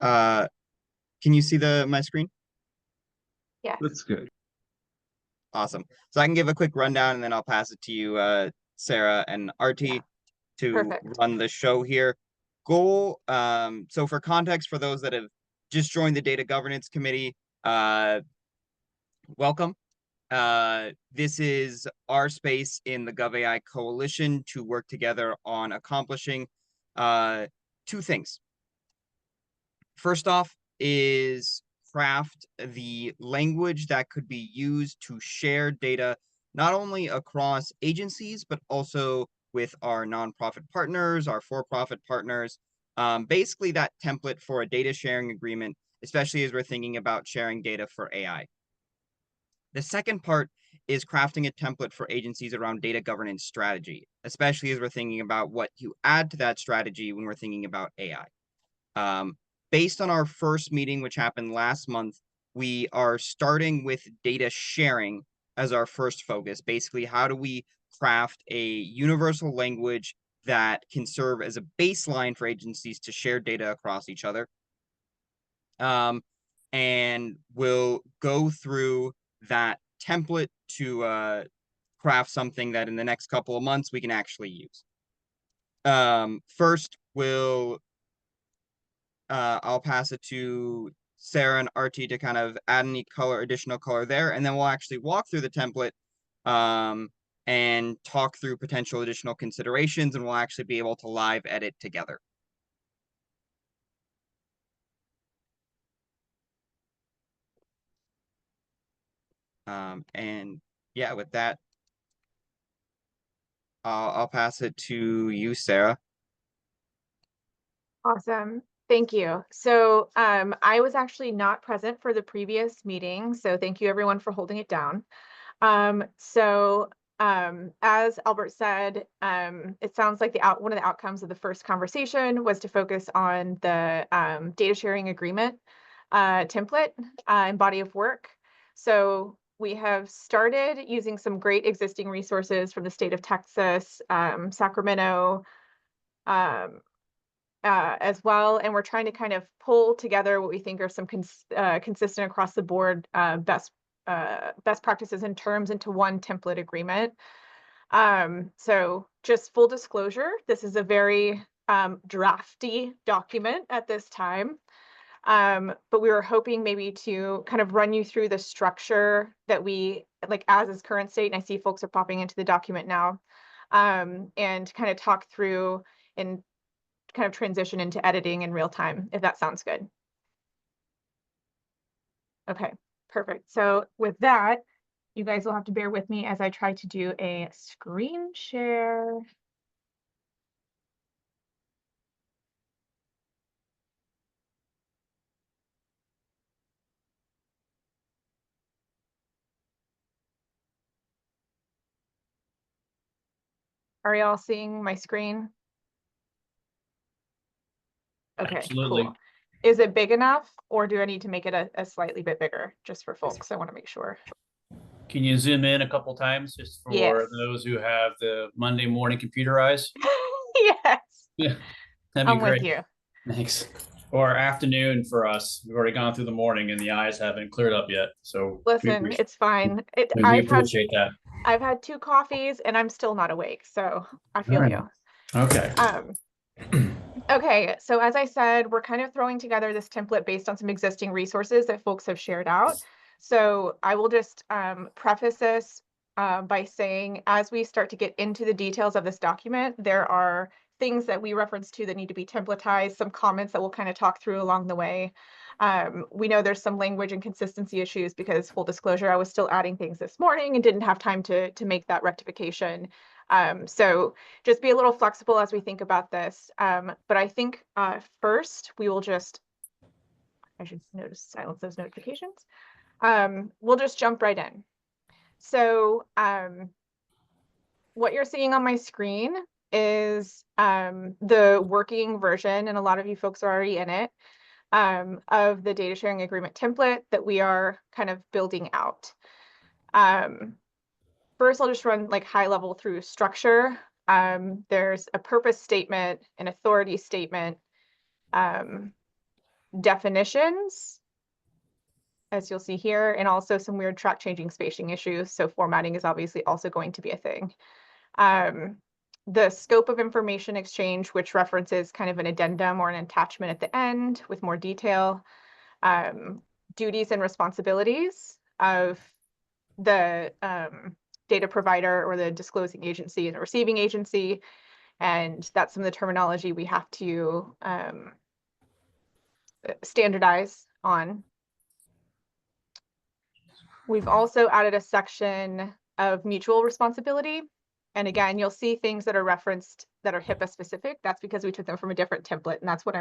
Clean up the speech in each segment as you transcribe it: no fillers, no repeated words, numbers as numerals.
Uh, can you see my screen? Yeah. That's good. Awesome. So I can give a quick rundown and then I'll pass it to you, Sarah and Artie, to Perfect. run the show here. So for context, for those that have just joined the Data Governance Committee, welcome. This is our space in the GovAI Coalition to work together on accomplishing two things. First off is craft the language that could be used to share data not only across agencies, but also with our nonprofit partners, our for-profit partners. Basically, that template for a data sharing agreement, especially as we're thinking about sharing data for AI. The second part is crafting a template for agencies around data governance strategy, especially as we're thinking about what you add to that strategy when we're thinking about AI. Based on our first meeting, which happened last month, we are starting with data sharing as our first focus. Basically, how do we craft a universal language that can serve as a baseline for agencies to share data across each other? And we'll go through that template to craft something that in the next couple of months we can actually use. First, I'll pass it to Sarah and Artie to kind of add any additional color there, and then we'll actually walk through the template and talk through potential additional considerations, and we'll actually be able to live edit together. And yeah, with that, I'll pass it to you, Sarah. Awesome. Thank you. So I was actually not present for the previous meeting, so thank you everyone for holding it down. As Albert said, it sounds like one of the outcomes of the first conversation was to focus on the data sharing agreement template and body of work. So we have started using some great existing resources from the state of Texas, Sacramento, as well, and we're trying to kind of pull together what we think are some consistent across the board best practices and terms into one template agreement. So just full disclosure, this is a very drafty document at this time, but we were hoping maybe to kind of run you through the structure that we like as is current state, and I see folks are popping into the document now, and kind of talk through and kind of transition into editing in real time, if that sounds good. Okay, perfect. So with that, you guys will have to bear with me as I try to do a screen share. Are y'all seeing my screen? Okay, Absolutely. cool. Is it big enough, or do I need to make it a slightly bit bigger just for folks? I want to make sure. Can you zoom in a couple times just for Yes. those who have the Monday morning computer eyes? Yes. Yeah, that'd be I'm great. with you. Thanks. Or afternoon for us. We've already gone through the morning and the eyes haven't cleared up yet. So Listen, it's fine. we appreciate that. I've had 2 coffees and I'm still not awake, so I feel you. Okay. Okay, so as I said, we're kind of throwing together this template based on some existing resources that folks have shared out. So I will just preface this by saying, as we start to get into the details of this document, there are things that we reference to that need to be templatized, some comments that we'll kind of talk through along the way. We know there's some language and consistency issues because, full disclosure, I was still adding things this morning and didn't have time to make that rectification. So just be a little flexible as we think about this. But I think first we will just, I should silence those notifications. We'll just jump right in. So what you're seeing on my screen is the working version, and a lot of you folks are already in it, of the data sharing agreement template that we are kind of building out. First, I'll just run like high level through structure. There's a purpose statement, an authority statement, definitions, as you'll see here, and also some weird track changing spacing issues. So formatting is obviously also going to be a thing. The scope of information exchange, which references kind of an addendum or an attachment at the end with more detail. Duties and responsibilities of the data provider or the disclosing agency and the receiving agency. And that's some of the terminology we have to standardize on. We've also added a section of mutual responsibility. And again, you'll see things that are referenced that are HIPAA specific. That's because we took them from a different template. And that's what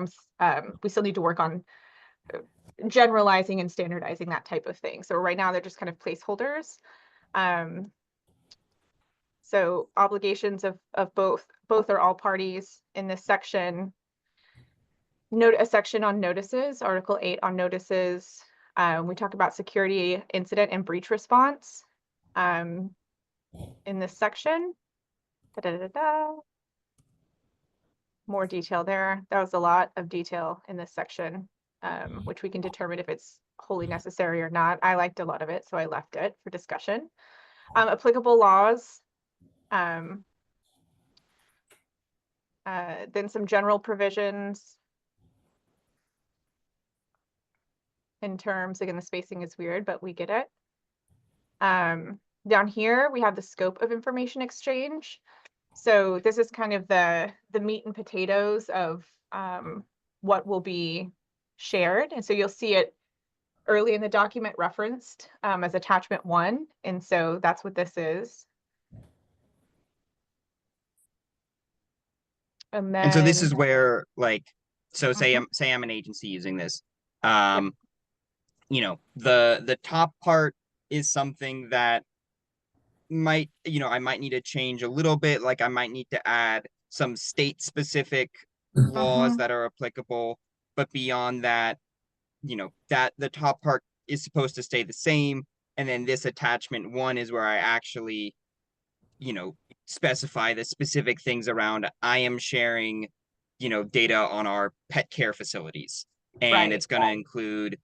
we still need to work on generalizing and standardizing that type of thing. So right now they're just kind of placeholders. So obligations of both or all parties in this section. Note a section on notices, Article 8 on notices. We talk about security incident and breach response in this section. More detail there. That was a lot of detail in this section, which we can determine if it's wholly necessary or not. I liked a lot of it, so I left it for discussion. Applicable laws. Then some general provisions in terms, again, the spacing is weird, but we get it. Down here, we have the scope of information exchange. So this is kind of the meat and potatoes of what will be shared. And so you'll see it early in the document referenced as attachment 1. And so that's what this is. And so this is where, like, so say I'm an agency using this. You know, the top part is something that might, I might need to change a little bit. Like I might need to add some state specific laws that are applicable. But beyond that, that the top part is supposed to stay the same. And then this attachment 1 is where I actually, specify the specific things around I am sharing, data on our pet care facilities. And it's going to include,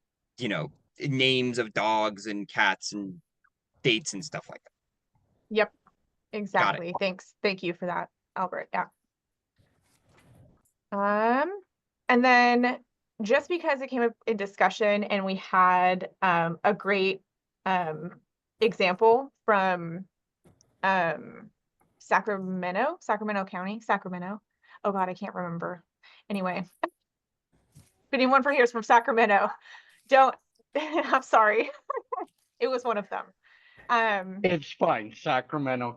names of dogs and cats and dates and stuff like that. Yep, exactly. Thanks. Thank you for that, Albert. Yeah. And then just because it came up in discussion and we had a great example from Sacramento County. Oh God, I can't remember. Anyway, if anyone from here is from Sacramento, I'm sorry. It was one of them. It's fine. Sacramento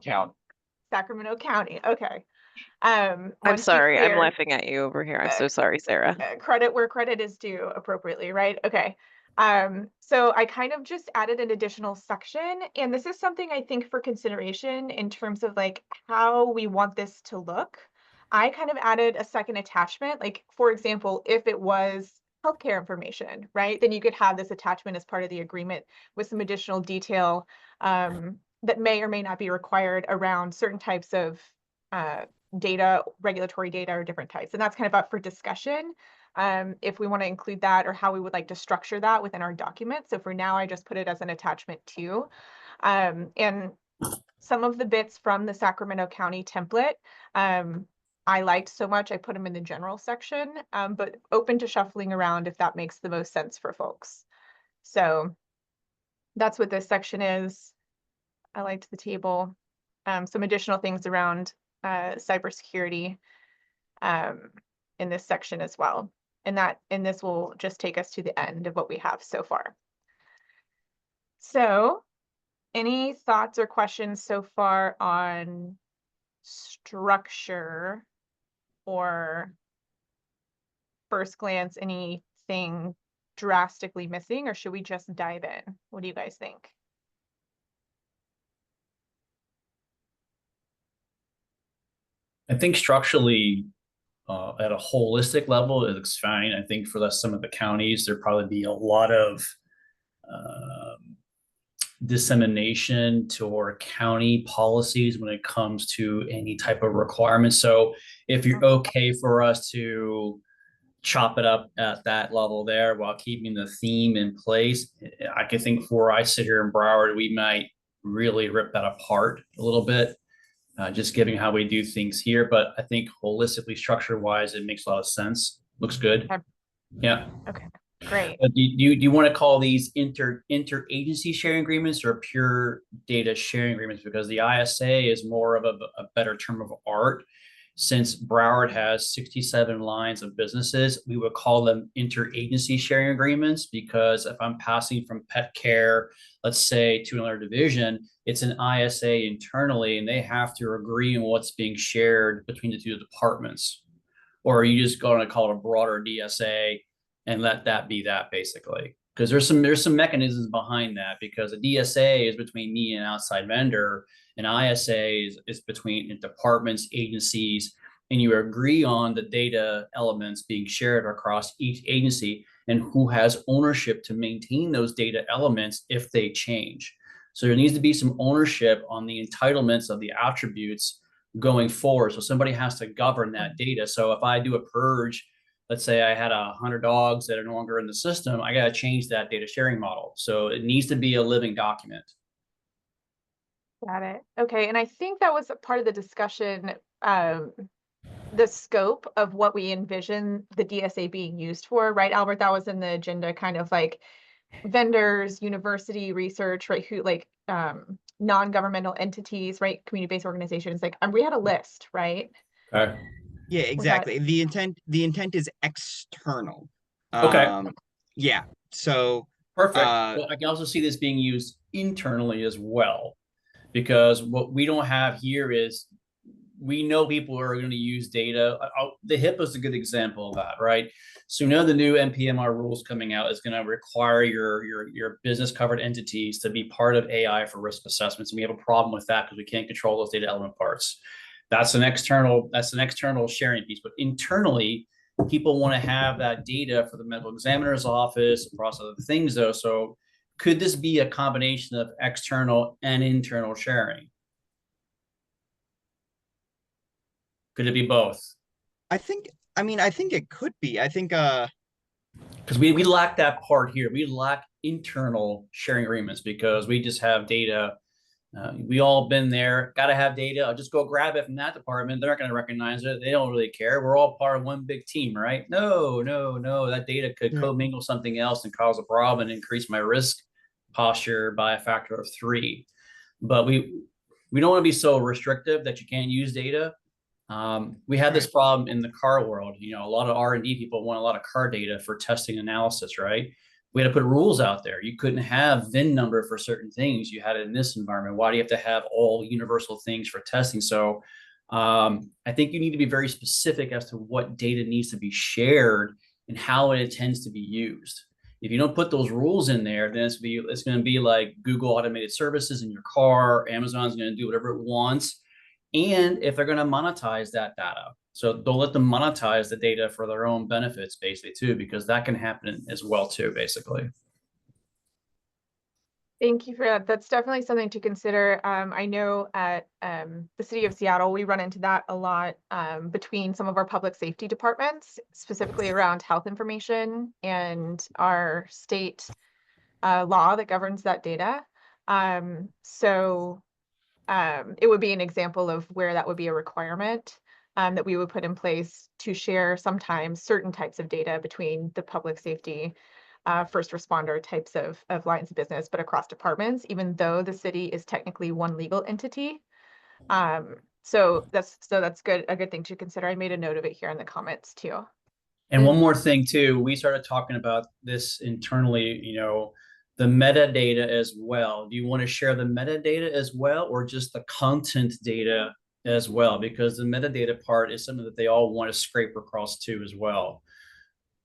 County. Okay. I'm sorry, I'm laughing at you over here. I'm so sorry, Sarah. Credit where credit is due appropriately, right? Okay. So I kind of just added an additional section, and this is something I think for consideration in terms of like how we want this to look. I kind of added a second attachment, like for example, if it was healthcare information, right? Then you could have this attachment as part of the agreement with some additional detail that may or may not be required around certain types of data, regulatory data, or different types. And that's kind of up for discussion if we want to include that or how we would like to structure that within our document. So for now, I just put it as an attachment 2. And some of the bits from the Sacramento County template, I liked so much, I put them in the general section, but open to shuffling around if that makes the most sense for folks. So that's what this section is. I liked the table. Some additional things around cybersecurity in this section as well. And this will just take us to the end of what we have so far. So any thoughts or questions so far on structure, or first glance, anything drastically missing, or should we just dive in? What do you guys think? I think structurally, at a holistic level, it looks fine. I think for some of the counties, there'd probably be a lot of dissemination to our county policies when it comes to any type of requirements. So if you're okay for us to chop it up at that level there while keeping the theme in place. I can think before I sit here in Broward, we might really rip that apart a little bit, just given how we do things here. But I think holistically, structure wise, it makes a lot of sense. Looks good. Okay. Yeah. Okay, great. Do you want to call these interagency sharing agreements or pure data sharing agreements? Because the ISA is more of a better term of art. Since Broward has 67 lines of businesses, we would call them interagency sharing agreements, because if I'm passing from pet care, let's say, to another division, it's an ISA internally, and they have to agree on what's being shared between the two departments. Or are you just going to call it a broader DSA and let that be that, basically? Because there's some mechanisms behind that, because a DSA is between me and an outside vendor. An ISA is between departments, agencies, and you agree on the data elements being shared across each agency and who has ownership to maintain those data elements if they change. So there needs to be some ownership on the entitlements of the attributes going forward. So somebody has to govern that data. So if I do a purge, let's say I had 100 dogs that are no longer in the system, I got to change that data sharing model. So it needs to be a living document. Got it. Okay, and I think that was a part of the discussion, the scope of what we envision the DSA being used for, right, Albert? That was in the agenda, kind of like vendors, university research, right, who like non-governmental entities, right, community-based organizations, like we had a list, right? Okay. Yeah, exactly. The intent is external. Okay. Yeah. So perfect. Well, I can also see this being used internally as well, because what we don't have here is, we know people are going to use data. The HIPAA is a good example of that, right? So the new NPMR rules coming out is going to require your business covered entities to be part of AI for risk assessments, and we have a problem with that because we can't control those data element parts. That's an external sharing piece. But internally, people want to have that data for the medical examiner's office, across other things, though. So could this be a combination of external and internal sharing? Could it be both? I think it could be. I think because we lack that part here. We lack internal sharing agreements because we just have data. We all been there, got to have data. I'll just go grab it from that department. They're not going to recognize it. They don't really care. We're all part of one big team, right? No. That data could commingle something else and cause a problem and increase my risk posture by a factor of 3. But we don't want to be so restrictive that you can't use data. We had this problem in the car world. A lot of R&D people want a lot of car data for testing analysis, right? We had to put rules out there. You couldn't have VIN number for certain things. You had it in this environment. Why do you have to have all universal things for testing? So I think you need to be very specific as to what data needs to be shared and how it tends to be used. If you don't put those rules in there, then it's going to be like Google automated services in your car. Amazon's going to do whatever it wants. And if they're going to monetize that data, so they'll let them monetize the data for their own benefits, basically, too, because that can happen as well, too, basically. Thank you for that. That's definitely something to consider. I know at the city of Seattle, we run into that a lot between some of our public safety departments, specifically around health information and our state law that governs that data. So it would be an example of where that would be a requirement that we would put in place to share sometimes certain types of data between the public safety, first responder types of lines of business, but across departments, even though the city is technically one legal entity. So that's good, a good thing to consider. I made a note of it here in the comments too. And one more thing too, we started talking about this internally, the metadata as well. Do you want to share the metadata as well, or just the content data as well? Because the metadata part is something that they all want to scrape across too as well.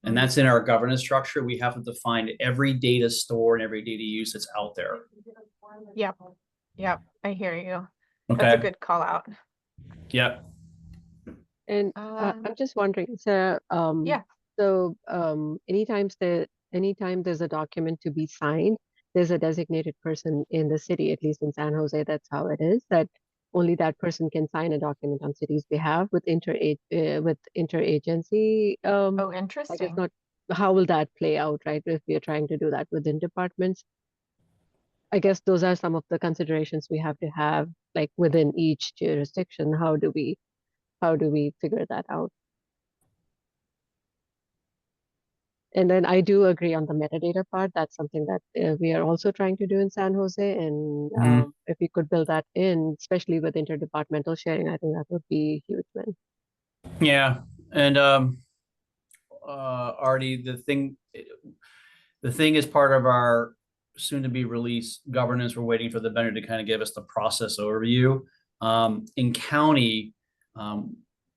And that's in our governance structure. We have to define every data store and every data use that's out there. Yep, I hear you. Okay. That's a good call out. Yep. And I'm just wondering, Sarah, so anytime there's a document to be signed, there's a designated person in the city, at least in San Jose, that's how it is, that only that person can sign a document on city's behalf with interagency. Oh, I guess interesting. not. How will that play out, right? If we are trying to do that within departments, I guess those are some of the considerations we have to have, like within each jurisdiction. How do we figure that out? And then I do agree on the metadata part. That's something that we are also trying to do in San Jose. And if we could build that in, especially with interdepartmental sharing, I think that would be a huge win. Yeah. And Artie, the thing is part of our soon to be released governance. We're waiting for the vendor to kind of give us the process overview. In county,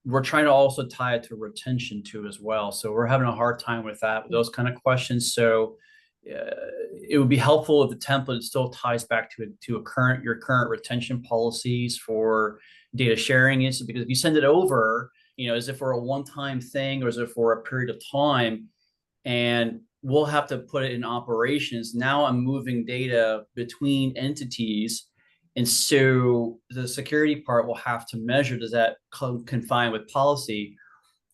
we're trying to also tie it to retention too as well. So we're having a hard time with that, with those kind of questions. So it would be helpful if the template still ties back to your current retention policies for data sharing. Because if you send it over, is it for a one-time thing or is it for a period of time? And we'll have to put it in operations. Now I'm moving data between entities. And so the security part will have to measure, does that confine with policy?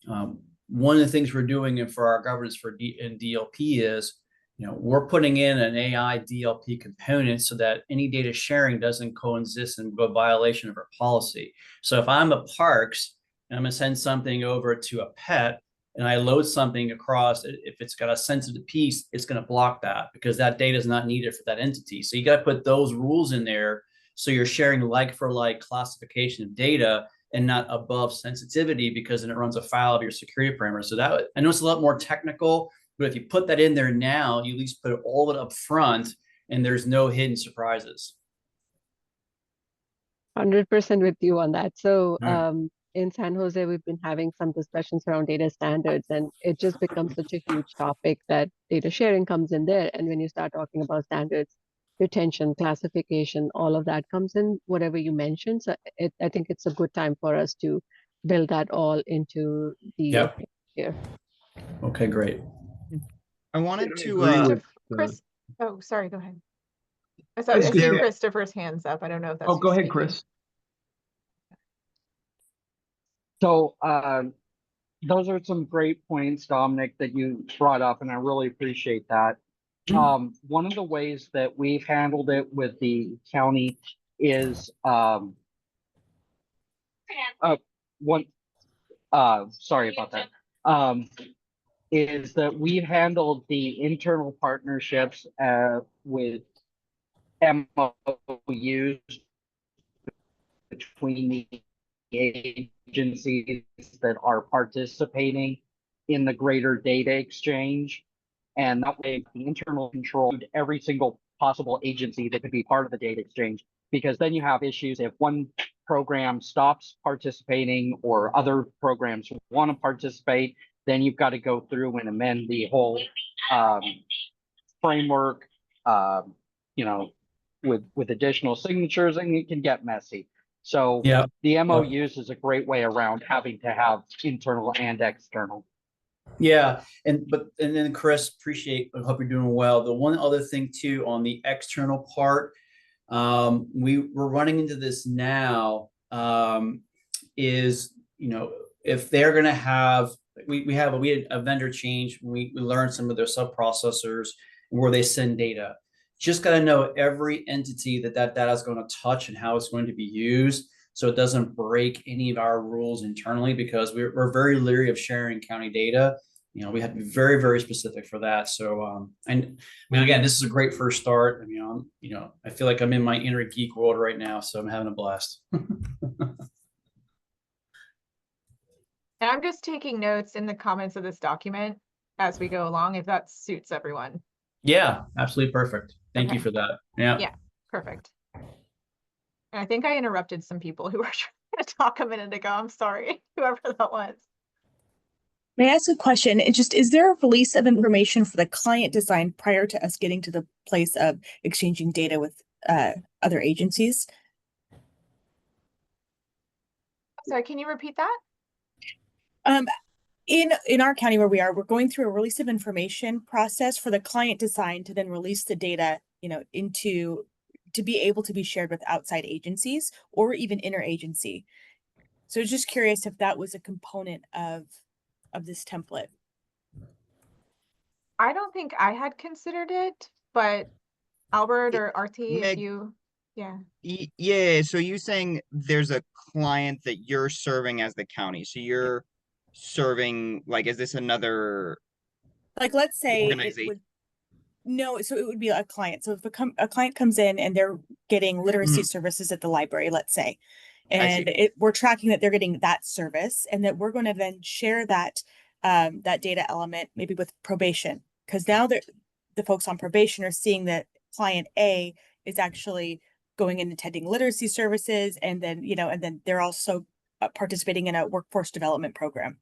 One of the things we're doing for our governance in DLP is, we're putting in an AI DLP component so that any data sharing doesn't coexist and go violation of our policy. So if I'm a parks and I'm going to send something over to a pet and I load something across, if it's got a sensitive piece, it's going to block that because that data is not needed for that entity. So you got to put those rules in there. So you're sharing like for like classification of data and not above sensitivity, because then it runs afoul of your security parameters. So that, I know it's a lot more technical, but if you put that in there now, you at least put all of it up front and there's no hidden surprises. 100% with you on that. So in San Jose, we've been having some discussions around data standards, and it just becomes such a huge topic that data sharing comes in there. And when you start talking about standards, retention, classification, all of that comes in, whatever you mentioned. So I think it's a good time for us to build that all into the here. Okay, great. I wanted to Chris. Oh, sorry, go ahead. I see Christopher's hands up. I don't know if that's. Oh, go ahead, Chris. So those are some great points, Dominic, that you brought up, and I really appreciate that. One of the ways that we've handled it with the county is sorry about that. Is that we've handled the internal partnerships with MOUs between the agencies that are participating in the greater data exchange. And that way the internal control every single possible agency that could be part of the data exchange, because then you have issues if one program stops participating or other programs want to participate, then you've got to go through and amend the whole framework, with additional signatures, and it can get messy. So the MOUs is a great way around having to have internal and external. Yeah, and then Chris, I hope you're doing well. The one other thing too on the external part, we're running into this now, is if they're going to have, we had a vendor change. We learned some of their sub-processors where they send data. Just got to know every entity that data is going to touch and how it's going to be used, so it doesn't break any of our rules internally, because we're very leery of sharing county data. We have to be very, very specific for that. So, and I mean, again, this is a great first start. I mean, I feel like I'm in my inner geek world right now, so I'm having a blast. I'm just taking notes in the comments of this document as we go along, if that suits everyone. Yeah, absolutely perfect. Thank you for that. Yeah, perfect. And I think I interrupted some people who were trying to talk a minute ago. I'm sorry, whoever that was. May I ask a question? Is there a release of information for the client design prior to us getting to the place of exchanging data with other agencies? Sorry, can you repeat that? In our county where we're going through a release of information process for the client design to then release the data, into to be able to be shared with outside agencies or even interagency. So just curious if that was a component of this template. I don't think I had considered it, but Albert or RT, if Meg, you, yeah. Yeah, so you're saying there's a client that you're serving as the county. So you're serving, like, is this another Like, let's say it organization? would, no, so it would be a client. So if a client comes in and they're getting literacy Mhm. services at the library, let's say, I see. and we're tracking that they're getting that service, and that we're going to then share that that data element maybe with probation, because now the folks on probation are seeing that client A is actually going and attending literacy services, and then and then they're also participating in a workforce development program,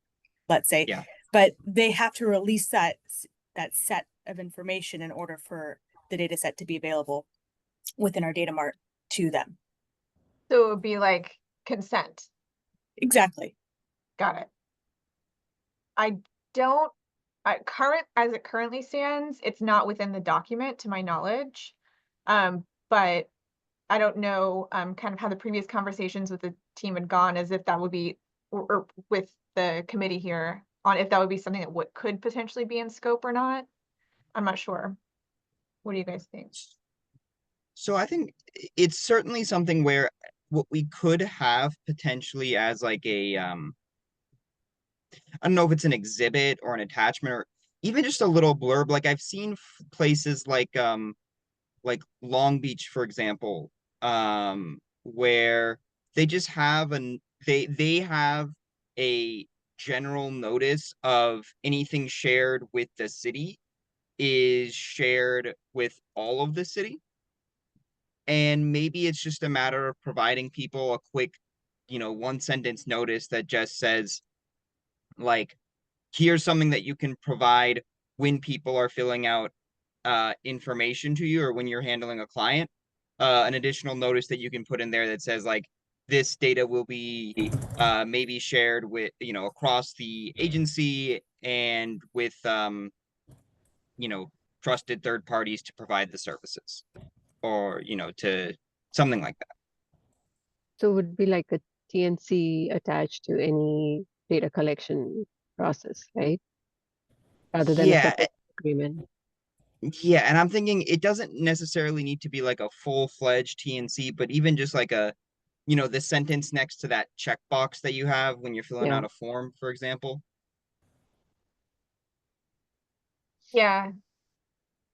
let's say. Yeah. But they have to release that set of information in order for the data set to be available within our data mart to them. So it would be like consent. Exactly. Got it. I don't, as it currently stands, it's not within the document to my knowledge. But I don't know kind of how the previous conversations with the team had gone, as if that would be, or with the committee here, on if that would be something that could potentially be in scope or not. I'm not sure. What do you guys think? So I think it's certainly something where what we could have potentially as like a I don't know if it's an exhibit or an attachment or even just a little blurb. Like I've seen places like Long Beach, for example, where they just have they have a general notice of anything shared with the city is shared with all of the city. And maybe it's just a matter of providing people a quick, one sentence notice that just says, like, here's something that you can provide when people are filling out information to you or when you're handling a client. An additional notice that you can put in there that says, like, this data will be maybe shared with, across the agency and with, trusted third parties to provide the services or, to something like that. So it would be like a TNC attached to any data collection process, right? Rather than a Yeah, separate agreement. yeah, and I'm thinking it doesn't necessarily need to be like a full-fledged TNC, but even just like the sentence next to that checkbox that you have when you're filling Yeah. out a form, for example. Yeah.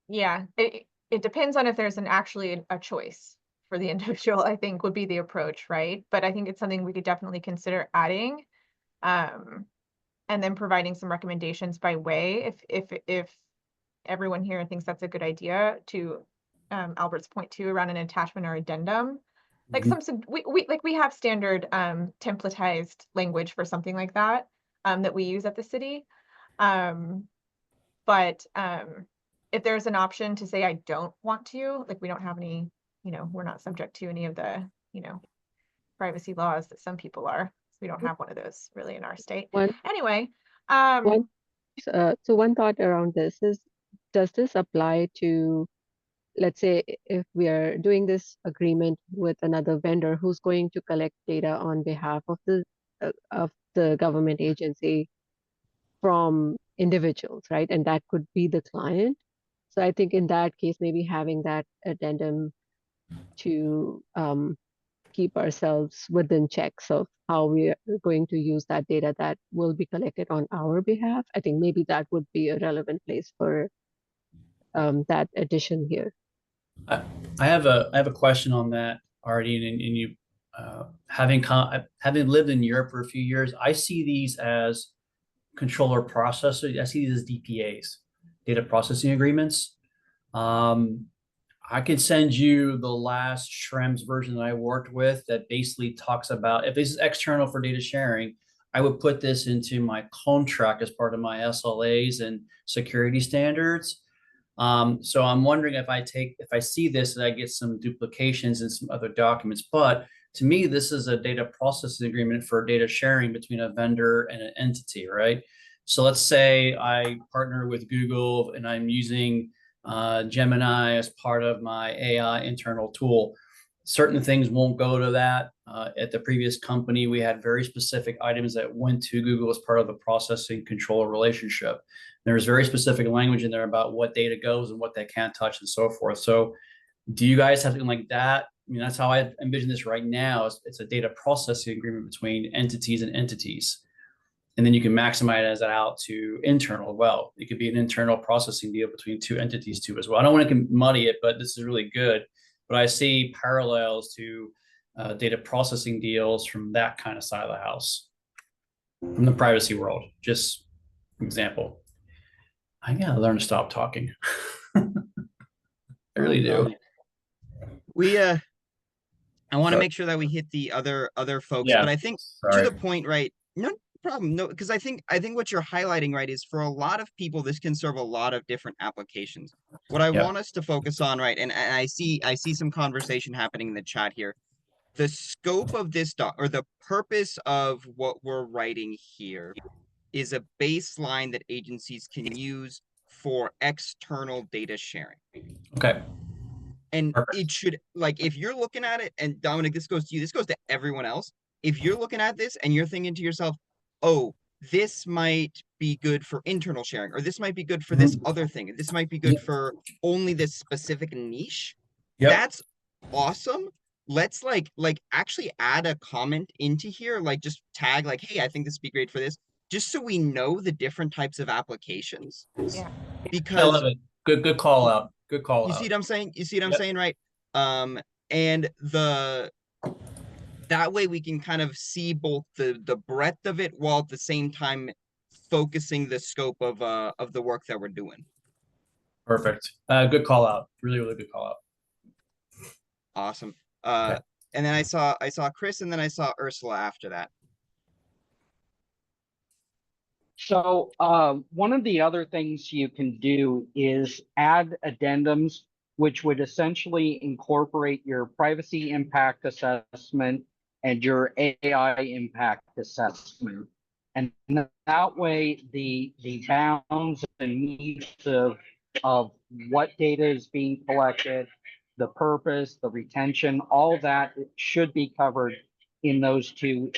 Yeah. It depends on if there's actually a choice for the individual, I think would be the approach, right? But I think it's something we could definitely consider adding. And then providing some recommendations by way if everyone here thinks that's a good idea, to Albert's point too, around an attachment or addendum. Like we have standard templatized language for something like that that we use at the city. But if there's an option to say I don't want to, like we don't have any, we're not subject to any of the, privacy laws that some people are. We don't have one of those really in our state. Anyway, so one thought around this is, does this apply to, let's say, if we are doing this agreement with another vendor who's going to collect data on behalf of the government agency from individuals, right? And that could be the client. So I think in that case, maybe having that addendum to keep ourselves within checks of how we are going to use that data that will be collected on our behalf. I think maybe that would be a relevant place for that addition here. I have a question on that, Artie, and you having lived in Europe for a few years, I see these as controller processor. I see these as DPAs, data processing agreements. I could send you the last Schrems version that I worked with that basically talks about, if this is external for data sharing, I would put this into my contract as part of my SLAs and security standards. So I'm wondering if I see this and I get some duplications in some other documents, but to me, this is a data processing agreement for data sharing between a vendor and an entity, right? So let's say I partner with Google and I'm using Gemini as part of my AI internal tool. Certain things won't go to that. At the previous company, we had very specific items that went to Google as part of the processing control relationship. There's very specific language in there about what data goes and what they can't touch and so forth. So do you guys have something like that? I mean, that's how I envision this right now. It's a data processing agreement between entities and entities. And then you can maximize that out to internal as well. It could be an internal processing deal between two entities too as well. I don't want to muddy it, but this is really good. But I see parallels to data processing deals from that kind of side of the house, from the privacy world. Just example. I gotta learn to stop talking. I really do. I want to make sure that we hit the other folks, but I think to the point, right? No problem. No, because I think what you're highlighting, right, is for a lot of people, this can serve a lot of different applications. What I want us to focus on, right, and I see some conversation happening in the chat here. The scope of this or the purpose of what we're writing here is a baseline that agencies can use for external data sharing. Okay. And it should, like, if you're looking at it, and Dominic, this goes to you, this goes to everyone else. If you're looking at this and you're thinking to yourself, oh, this might be good for internal sharing, or this might be good for this other thing, this might be good for only this specific niche, that's awesome. Let's like actually add a comment into here, like just tag like, hey, I think this would be great for this, just so we know the different types of applications. Yeah. Because I love it. Good call out. Good call out. You see what I'm saying? You see what I'm saying, right? And that way we can kind of see both the breadth of it while at the same time focusing the scope of the work that we're doing. Perfect. Good call out. Really, really good call out. Awesome. Okay. And then I saw Chris, and then I saw Ursula after that. So one of the other things you can do is add addendums, which would essentially incorporate your privacy impact assessment and your AI impact assessment. And that way, the bounds and needs of what data is being collected, the purpose, the retention, all that should be covered in those two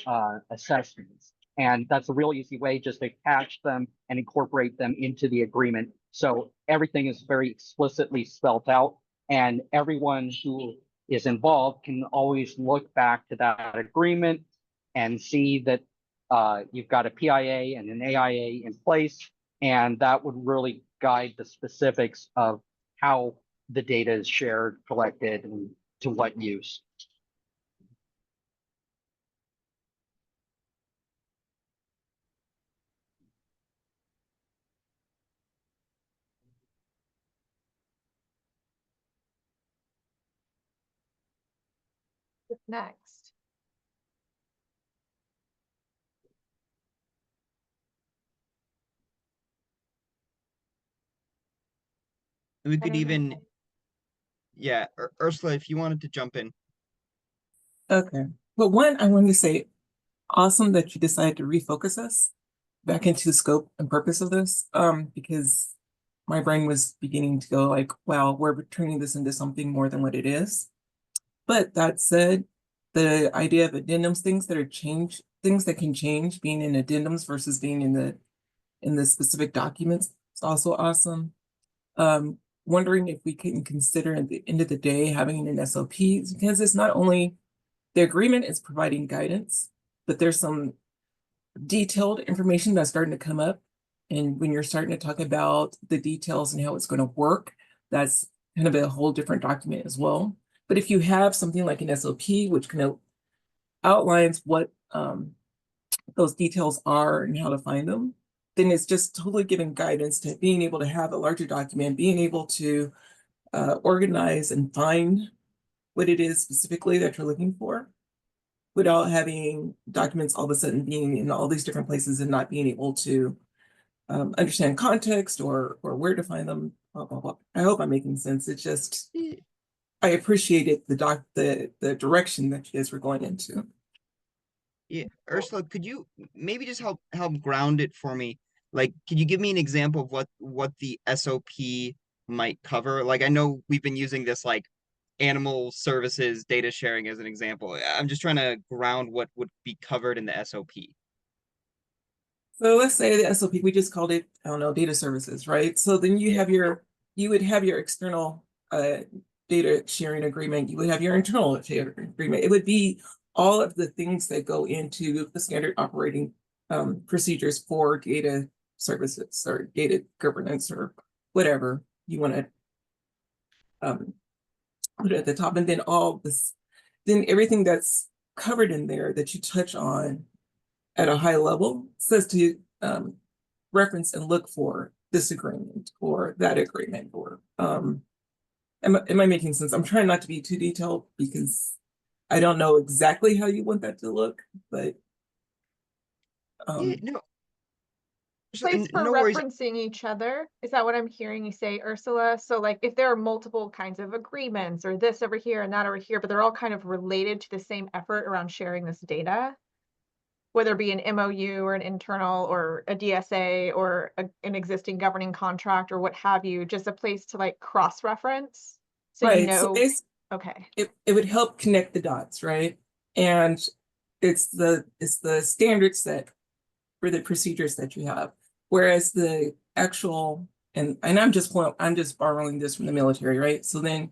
assessments. And that's a real easy way just to catch them and incorporate them into the agreement. So everything is very explicitly spelled out, and everyone who is involved can always look back to that agreement and see that you've got a PIA and an AIA in place, and that would really guide the specifics of how the data is shared, collected, and to what use. What's next? We could even, yeah, Ursula, if you wanted to jump in. Okay. Well, one, I wanted to say, awesome that you decided to refocus us back into the scope and purpose of this, because my brain was beginning to go like, wow, we're turning this into something more than what it is. But that said, the idea of addendums, things that can change, being in addendums versus being in the specific documents, is also awesome. Wondering if we can consider at the end of the day having an SOP, because it's not only the agreement is providing guidance, but there's some detailed information that's starting to come up. And when you're starting to talk about the details and how it's going to work, that's kind of a whole different document as well. But if you have something like an SOP, which kind of outlines what those details are and how to find them, then it's just totally giving guidance to being able to have a larger document, being able to organize and find what it is specifically that you're looking for, without having documents all of a sudden being in all these different places and not being able to understand context or where to find them. Blah, blah, blah. I hope I'm making sense. It's just, I appreciated the direction that you guys were going into. Yeah, Ursula, could you maybe just help ground it for me? Like, could you give me an example of what the SOP might cover? Like, I know we've been using this like animal services data sharing as an example. I'm just trying to ground what would be covered in the SOP. So let's say the SOP, we just called it, I don't know, data services, right? So then you have you would have your external data sharing agreement. You would have your internal sharing agreement. It would be all of the things that go into the standard operating procedures for data services or data governance or whatever you want to put at the top. And then all this, then everything that's covered in there that you touch on at a high level says to reference and look for this agreement or that agreement or am I making sense? I'm trying not to be too detailed because I don't know exactly how you want that to look, but Yeah, no, Place for no worries. referencing each other. Is that what I'm hearing you say, Ursula? So like if there are multiple kinds of agreements or this over here and that over here, but they're all kind of related to the same effort around sharing this data, whether it be an MOU or an internal or a DSA or an existing governing contract or what have you, just a place to like cross-reference. So you right. know, So okay. it would help connect the dots, right? And it's the standard set for the procedures that you have. Whereas the actual, and I'm just borrowing this from the military, right? So then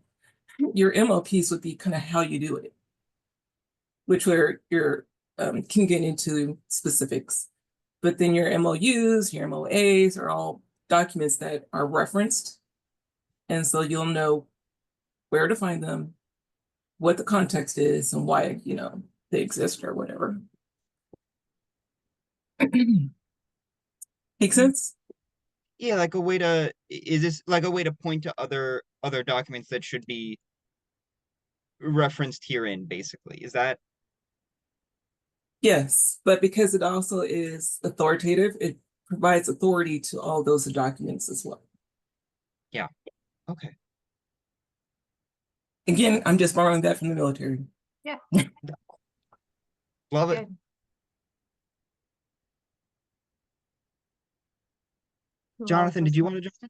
your MOPs would be kind of how you do it, which where you're can get into specifics. But then your MOUs, your MOAs are all documents that are referenced. And so you'll know where to find them, what the context is, and why, they exist or whatever. Make sense? Yeah, like a way to, is this like a way to point to other documents that should be referenced herein, basically? Is that? Yes, but because it also is authoritative, it provides authority to all those documents as well. Yeah. Okay. Again, I'm just borrowing that from the military. Yeah. Love it. Good. Jonathan, did you want to jump in?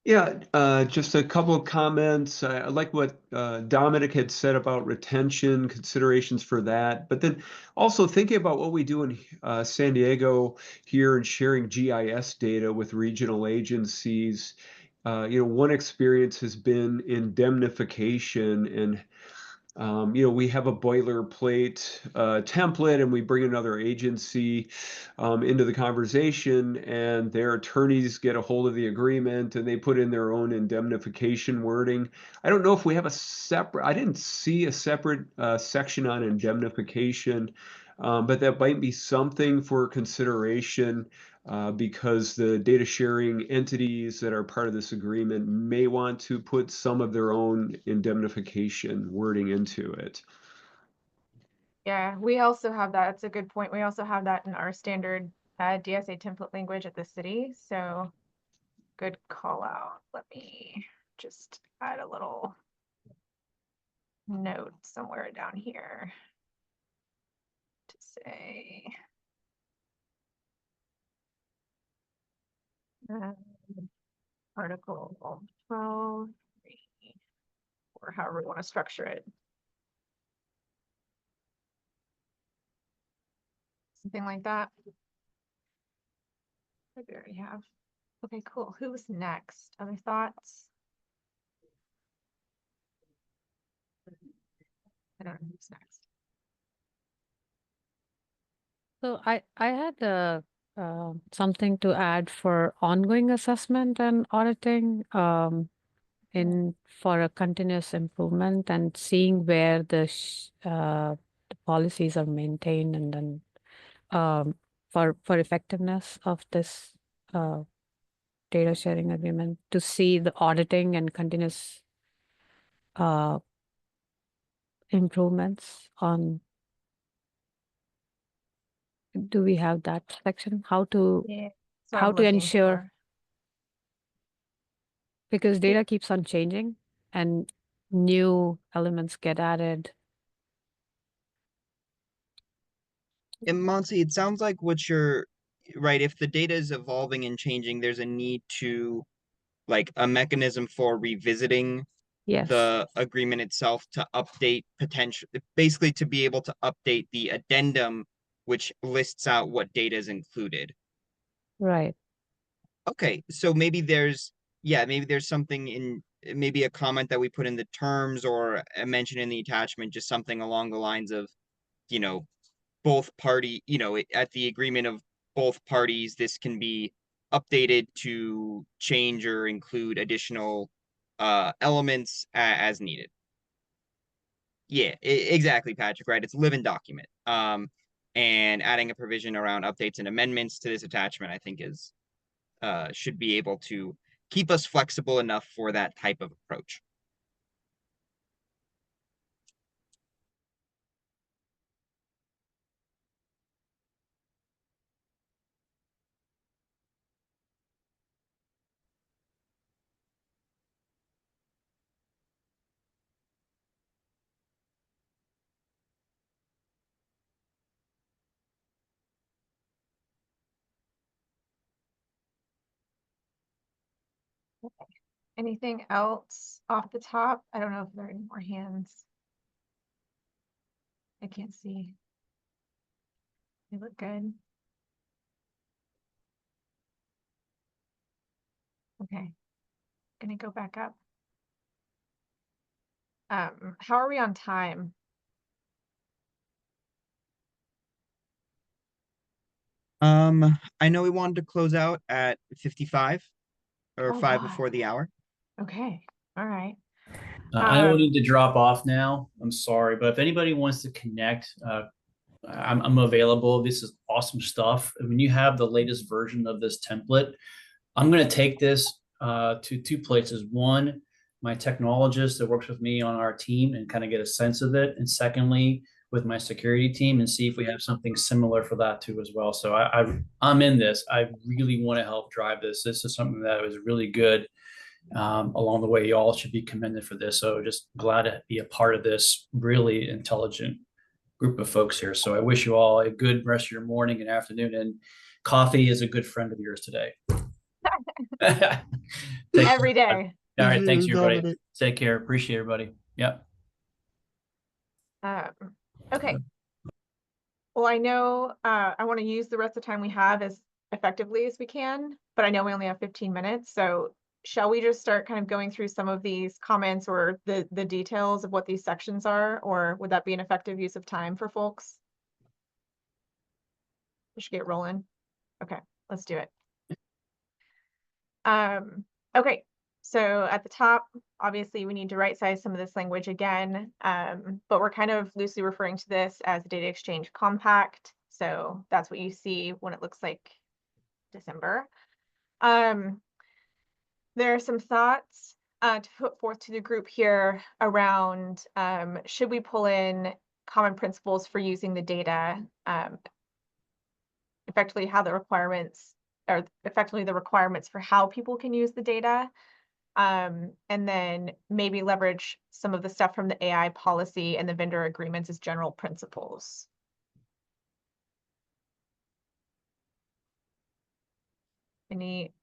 Yeah, just a couple of comments. I like what Dominic had said about retention, considerations for that, but then also thinking about what we do in San Diego here and sharing GIS data with regional agencies. One experience has been indemnification and we have a boilerplate template and we bring another agency into the conversation and their attorneys get a hold of the agreement and they put in their own indemnification wording. I don't know if we have I didn't see a separate section on indemnification, but that might be something for consideration. Because the data sharing entities that are part of this agreement may want to put some of their own indemnification wording into it. Yeah, we also have that. It's a good point. We also have that in our standard DSA template language at the city. So good call out. Let me just add a little note somewhere down here to say Article 12, or however we want to structure it. Something like that. I already have. Okay, cool. Who's next? Other thoughts? I don't know who's next. So I had something to add for ongoing assessment and auditing for a continuous improvement and seeing where the policies are maintained and then for effectiveness of this data sharing agreement to see the auditing and continuous improvements on. Do we have that section? How to ensure? Because data keeps on changing and new elements get added. And Monsi, it sounds like what you're right. If the data is evolving and changing, there's a need to like a mechanism for revisiting Yes. the agreement itself to update basically to be able to update the addendum, which lists out what data is included. Right. Okay, so maybe there's something in, maybe a comment that we put in the terms or a mention in the attachment, just something along the lines of, both party, at the agreement of both parties, this can be updated to change or include additional elements as needed. Yeah, exactly, Patrick, right? It's a living document. And adding a provision around updates and amendments to this attachment, I think is should be able to keep us flexible enough for that type of approach. Anything else off the top? I don't know if there are any more hands. I can't see. They look good. Okay, gonna go back up. How are we on time? I know we wanted to close out at 55 or Oh, 5 God. before the hour. Okay, all right. I will need to drop off now. I'm sorry, but if anybody wants to connect, I'm available. This is awesome stuff. When you have the latest version of this template, I'm going to take this to two places. One, my technologist that works with me on our team and kind of get a sense of it. And secondly, with my security team and see if we have something similar for that too as well. So I'm in this. I really want to help drive this. This is something that was really good along the way. You all should be commended for this. So just glad to be a part of this really intelligent group of folks here. So I wish you all a good rest of your morning and afternoon. And coffee is a good friend of yours today. Every day. All right. Thanks, everybody. Take care. Appreciate everybody. Yep. Okay. Well, I know I want to use the rest of the time we have as effectively as we can, but I know we only have 15 minutes. So shall we just start kind of going through some of these comments or the details of what these sections are, or would that be an effective use of time for folks? We should get rolling. Okay, let's do it. Okay, so at the top, obviously we need to right size some of this language again, but we're kind of loosely referring to this as a data exchange compact. So that's what you see when it looks like December. There are some thoughts to put forth to the group here around should we pull in common principles for using the data, effectively how the requirements or effectively the requirements for how people can use the data, and then maybe leverage some of the stuff from the AI policy and the vendor agreements as general principles. Any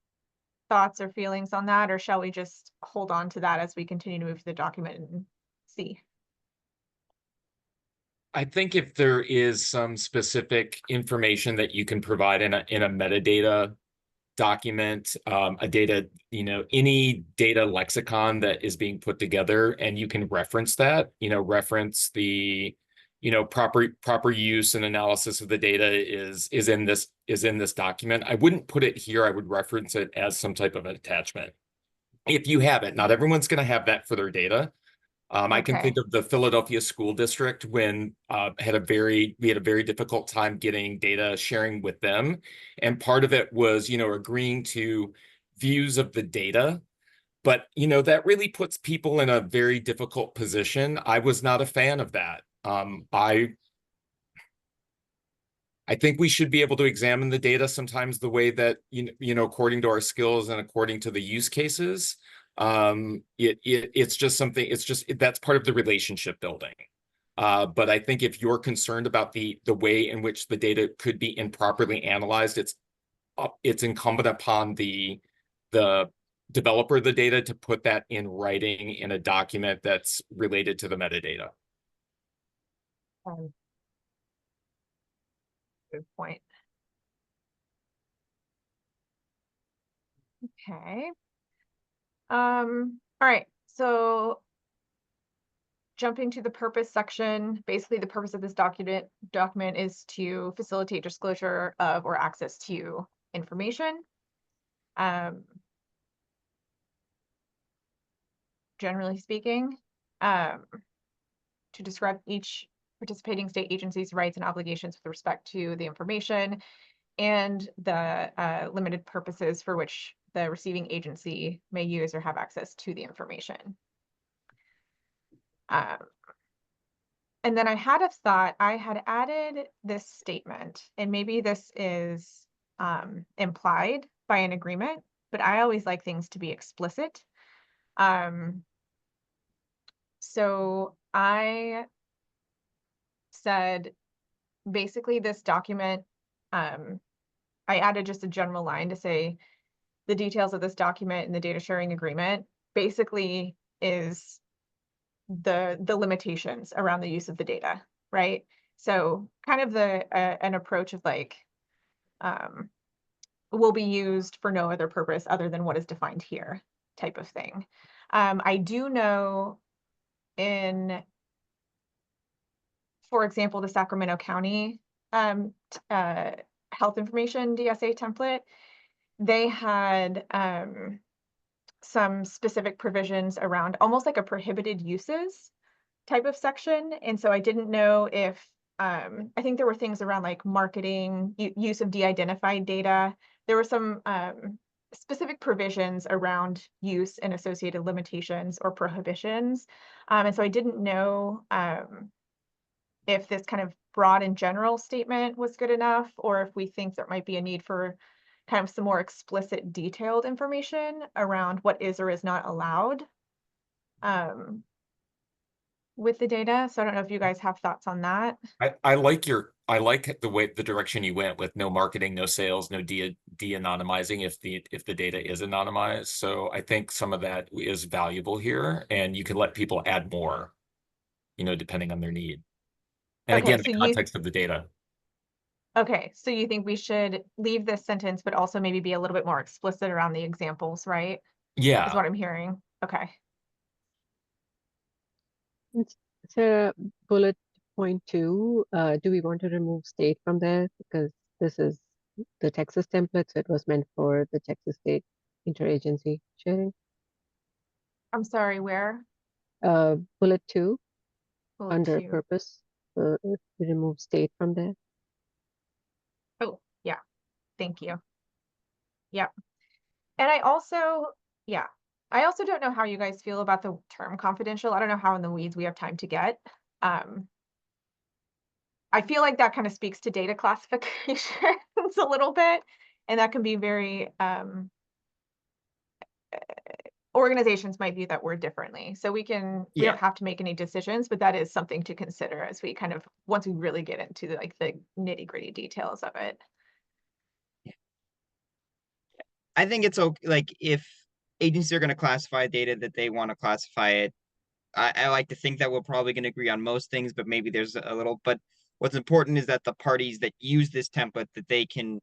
thoughts or feelings on that, or shall we just hold on to that as we continue to move through the document and see? I think if there is some specific information that you can provide in a metadata document, a data, any data lexicon that is being put together, and you can reference that, reference the, proper use and analysis of the data is in this document. I wouldn't put it here. I would reference it as some type of an attachment. If you have it, not everyone's going to have that for their data. I can think of the Philadelphia School District when we had a very difficult time getting data sharing with them. And part of it was, agreeing to views of the data. But, that really puts people in a very difficult position. I was not a fan of that. I think we should be able to examine the data sometimes the way that, according to our skills and according to the use cases. It's just something, that's part of the relationship building. But I think if you're concerned about the way in which the data could be improperly analyzed, it's incumbent upon the developer of the data to put that in writing in a document that's related to the metadata. Good point. Okay. All right. So jumping to the purpose section, basically the purpose of this document is to facilitate disclosure of or access to information. Generally speaking, to describe each participating state agency's rights and obligations with respect to the information and the limited purposes for which the receiving agency may use or have access to the information. And then I had a thought, I had added this statement, and maybe this is implied by an agreement, but I always like things to be explicit. So I said, basically this document, I added just a general line to say the details of this document and the data sharing agreement basically is the limitations around the use of the data, right? So kind of an approach of like, will be used for no other purpose other than what is defined here type of thing. I do know for example, the Sacramento County health information DSA template, they had some specific provisions around almost like a prohibited uses type of section. And so I didn't know if, I think there were things around like marketing, use of de-identified data. There were some specific provisions around use and associated limitations or prohibitions. And so I didn't know if this kind of broad and general statement was good enough, or if we think there might be a need for kind of some more explicit detailed information around what is or is not allowed with the data. So I don't know if you guys have thoughts on that. I like the direction you went with no marketing, no sales, no de-anonymizing if the data is anonymized. So I think some of that is valuable here, and you can let people add more, depending on their need. And Okay, again, so the context of the data. Okay, so you think we should leave this sentence, but also maybe be a little bit more explicit around the examples, right? Yeah. Is what I'm hearing. Okay. So bullet point 2, do we want to remove state from there? Because this is the Texas template, so it was meant for the Texas state interagency sharing. I'm sorry, where? Bullet 2, Bullet under 2. purpose, if we remove state from there. Oh, yeah. Thank you. Yeah. And I also don't know how you guys feel about the term confidential. I don't know how in the weeds we have time to get. I feel like that kind of speaks to data classifications a little bit, and that can be very organizations might view that word differently. So we don't have to make any decisions, but that is something to consider as we kind of, once we really get into the nitty-gritty details of it. I think it's okay, like if agencies are going to classify data that they want to classify it, I like to think that we're probably going to agree on most things, but maybe there's a little, but what's important is that the parties that use this template, that they can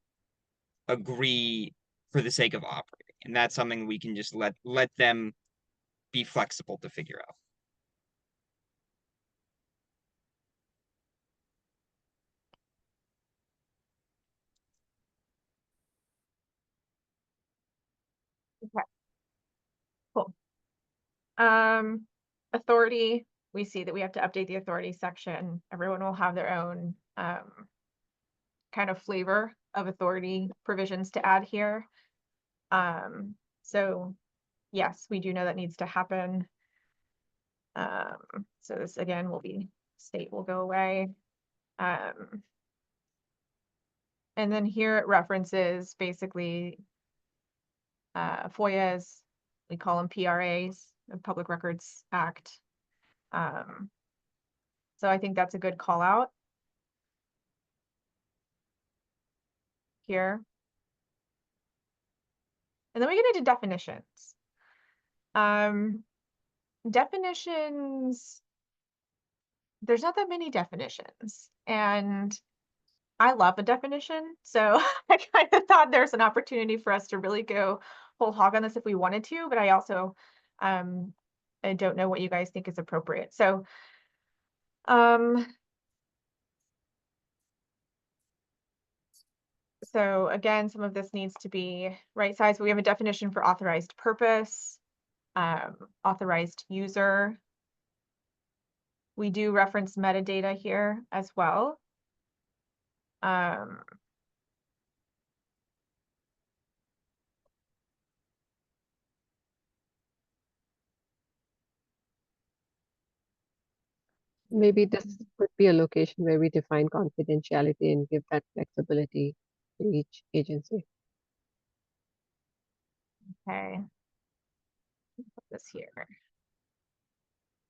agree for the sake of operating. And that's something we can just let them be flexible to figure out. Okay. Cool. Authority, we see that we have to update the authority section. Everyone will have their own kind of flavor of authority provisions to add here. So yes, we do know that needs to happen. So this again will be, state will go away. And then here it references basically FOIAs, we call them PRAs, the Public Records Act. So I think that's a good call out here. And then we get into definitions. Definitions, there's not that many definitions, and I love a definition. So I kind of thought there's an opportunity for us to really go whole hog on this if we wanted to, but I also I don't know what you guys think is appropriate. So so again, some of this needs to be right size. We have a definition for authorized purpose, authorized user. We do reference metadata here as well. Maybe this could be a location where we define confidentiality and give that flexibility to each agency. Okay. Put this here.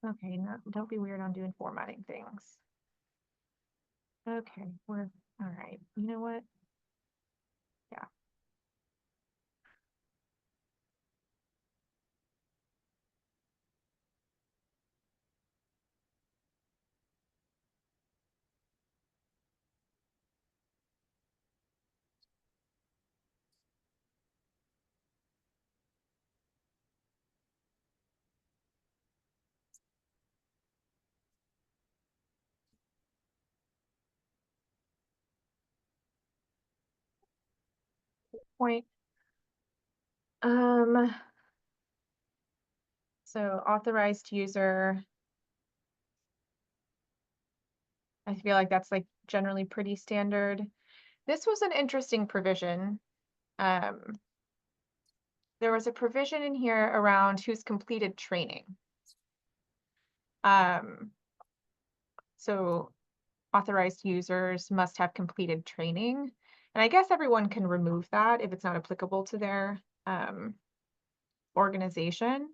Okay, no, don't be weird on doing formatting things. Okay, we're all right. You know what? Yeah. Point. So authorized user. I feel like that's like generally pretty standard. This was an interesting provision. There was a provision in here around who's completed training. So authorized users must have completed training. And I guess everyone can remove that if it's not applicable to their organization.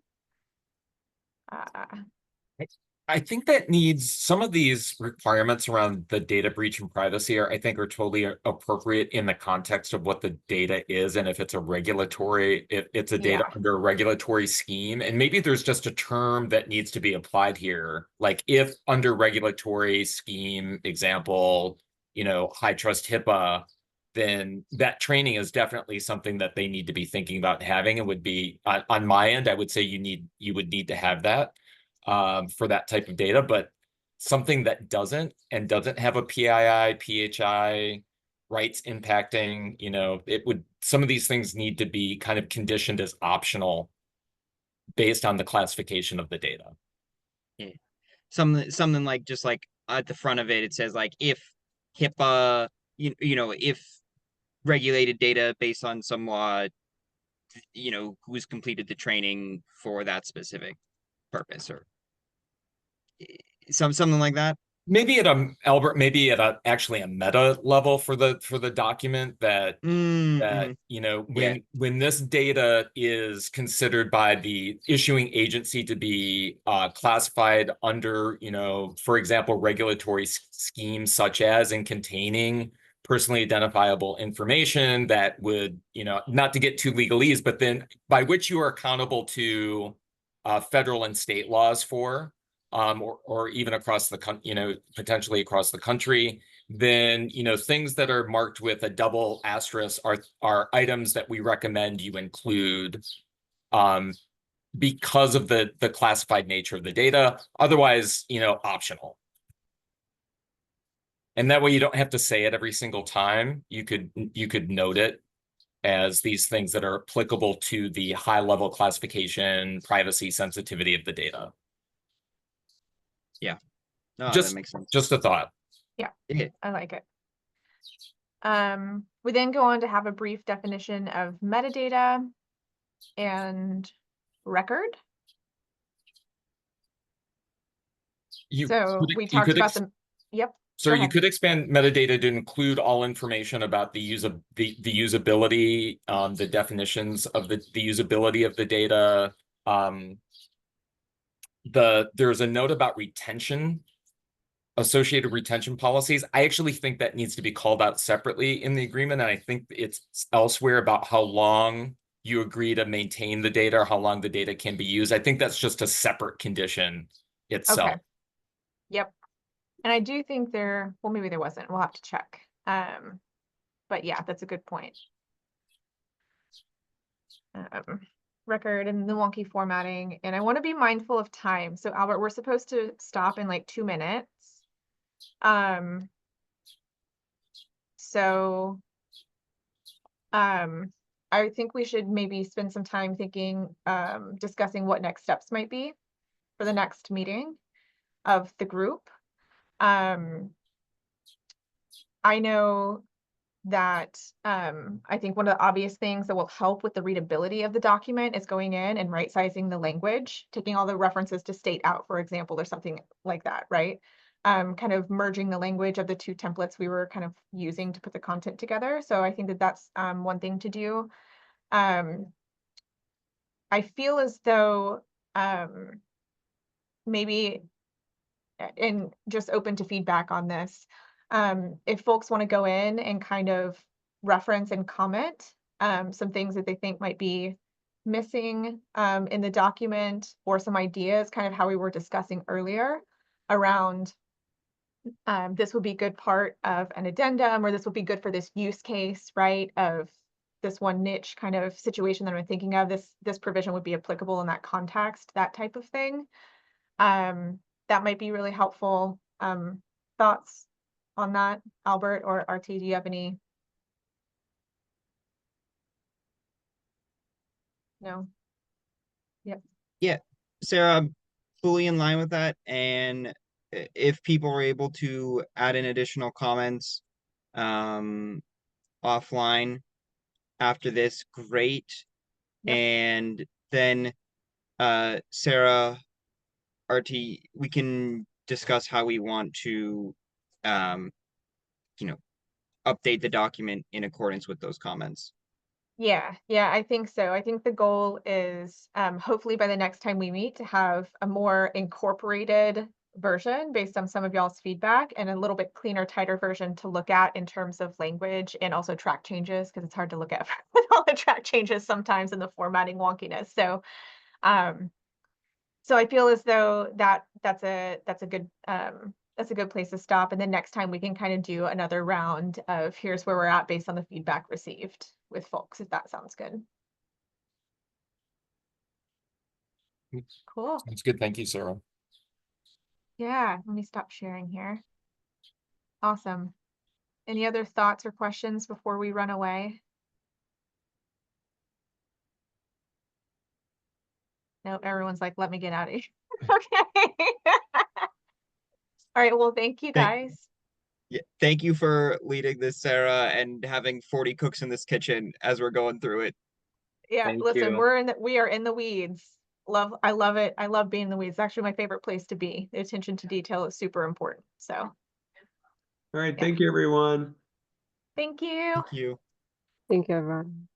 I think that needs some of these requirements around the data breach and privacy I think are totally appropriate in the context of what the data is. And if it's a regulatory, if it's a data under a regulatory scheme, and maybe there's just a term that needs to be applied here. Like if under regulatory scheme, example, high trust HIPAA, then that training is definitely something that they need to be thinking about having. And would be on my end, I would say you would need to have that. For that type of data, but something that doesn't have a PII, PHI rights impacting, some of these things need to be kind of conditioned as optional based on the classification of the data. Yeah. Something like just like at the front of it, it says like if HIPAA, if regulated data based on some law, who's completed the training for that specific purpose or something like that. Maybe actually a meta level for the document that when this data is considered by the issuing agency to be classified under for example regulatory schemes such as in containing personally identifiable information that would not to get too legalese, but then by which you are accountable to federal and state laws for. Or even across the potentially across the country, then things that are marked with a double asterisk are items that we recommend you include because of the classified nature of the data. Otherwise, optional. And that way you don't have to say it every single time. You could note it as these things that are applicable to the high level classification, privacy, sensitivity of the data. Yeah. No, that makes sense. Just a thought. Yeah, I like it. We then go on to have a brief definition of metadata and record. So we talked about them. Yep. So you could expand metadata to include all information about the usability, the definitions of the usability of the data. There's a note about retention, associated retention policies. I actually think that needs to be called out separately in the agreement. And I think it's elsewhere about how long you agree to maintain the data or how long the data can be used. I think that's just a separate condition itself. Okay. Yep. And I do think well, maybe there wasn't. We'll have to check. But yeah, that's a good point. Record and the wonky formatting. And I want to be mindful of time. So Albert, we're supposed to stop in like 2 minutes. So I think we should maybe spend some time thinking, discussing what next steps might be for the next meeting of the group. I know that I think one of the obvious things that will help with the readability of the document is going in and right-sizing the language, taking all the references to state out, for example, or something like that, right? Kind of merging the language of the two templates we were kind of using to put the content together. So I think that that's one thing to do. I feel as though maybe, and just open to feedback on this, if folks want to go in and kind of reference and comment some things that they think might be missing in the document, or some ideas, kind of how we were discussing earlier around this would be good part of an addendum, or this would be good for this use case, right, of this one niche kind of situation that I'm thinking of. This provision would be applicable in that context, that type of thing. That might be really helpful. Thoughts on that, Albert or RT? Do you have any? No? Yep. Yeah, Sarah, I'm fully in line with that. And if people are able to add in additional comments offline after this, great. Yep. And then Sarah, RT, we can discuss how we want to update the document in accordance with those comments. Yeah, I think so. I think the goal is hopefully by the next time we meet to have a more incorporated version based on some of y'all's feedback, and a little bit cleaner, tighter version to look at in terms of language and also track changes, because it's hard to look at with all the track changes sometimes in the formatting wonkiness. So so I feel as though that's a good place to stop. And then next time we can kind of do another round of here's where we're at based on the feedback received with folks, if that sounds good. Cool. That's good. Thank you, Sarah. Yeah, let me stop sharing here. Awesome. Any other thoughts or questions before we run away? No, everyone's like, let me get out of here. Okay. All right, well, thank you guys. Yeah, thank you for leading this, Sarah, and having 40 cooks in this kitchen as we're going through it. Yeah, Thank listen, you. we are in the weeds. I love it. I love being in the weeds. It's actually my favorite place to be. The attention to detail is super important. So, All right. Yeah. Thank you, everyone. thank you. Thank you. Thank you, everyone.